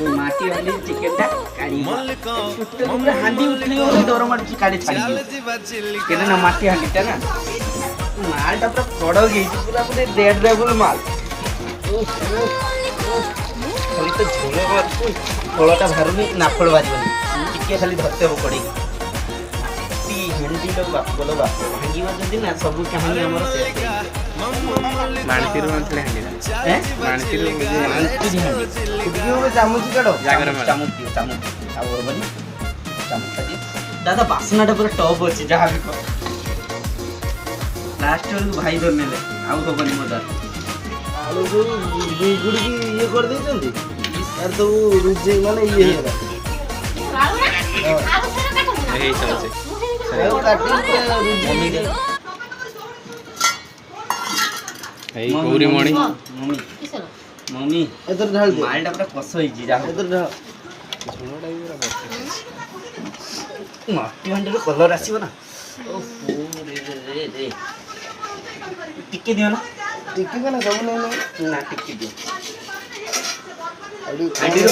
माटी वाली चिकन टा काढ़ी पूरा हांडी उठली हो डर मार काढ़ी छाड़ी केना ना माटी हांडी टा ना माल टा पूरा बड़ गई पूरा पूरे डेढ़ लेवल माल खाली तो झोल फलटा बाहरुनी नाफड़ बाजबनी टिके खाली धरते हो पड़ी हांडी लो बाप बोलो बाप भांगी जदी ना सब कहानी हमर से मानती रो मतलब हांडी हैं मानती रो मानती हांडी कुटियो में चामच काढो जागर में चामच आव बनी चामच दियो दादा बासनाटा पूरा टॉप अछि जहा भी को लास्ट वाला भाई धर नेले आउ तो बनी मदर आलू जो गुड़ी की ये कर देछंती यार तो रुजे माने ये यही सब से है काटी रुजे दे यही गौरी मणि मम्मी मम्मी इधर ढाल दे मालटा पूरा कस होई जी जा इधर ढाल झोलटा भी पूरा माटी हांडी रो कलर आसीबो ना ओहो रे टिके दियो ना टिक्की का ना सब नहीं ना टिके दियो अड़ी हांडी रो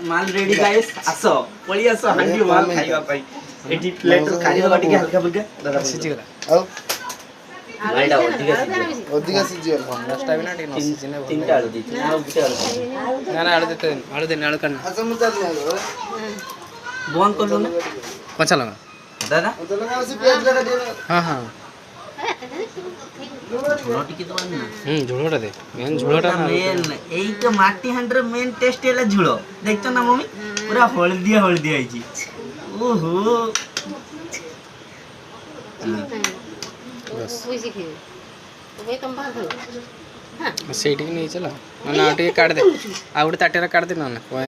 माल रेडी गाइस आसो पळी आसो हांडी माल खाइबा पाई एटी प्लेट रो खाली बाटी के हल्का फुल्का दादा सिजी गला आओ मालटा ओदिगा सीजियो लास्ट टाइम ना टी नो सिजी ने तीनटा आलू दी ना गुटे आलू ना ना आलू देन आलू करना असम चल जाओ बोन करलो ना कौन सा लगा दादा तो लगा उसी प्याज लगा दे हां हां रोटी की तो ना झोलटा दे मेन झोलटा ना मेन एई तो माटी हांडर मेन टेस्ट एला झुलो देखतो ना मम्मी पूरा हळदिया आइची ओहो बस ସେଇଠିକି ନେଇ ଚାଲ ନା ଆଉ ଟିକେ କାଢି ଦେ ଆଉ ଗୋଟେ ତାଟିଆରେ କାଢି ଦେ ନା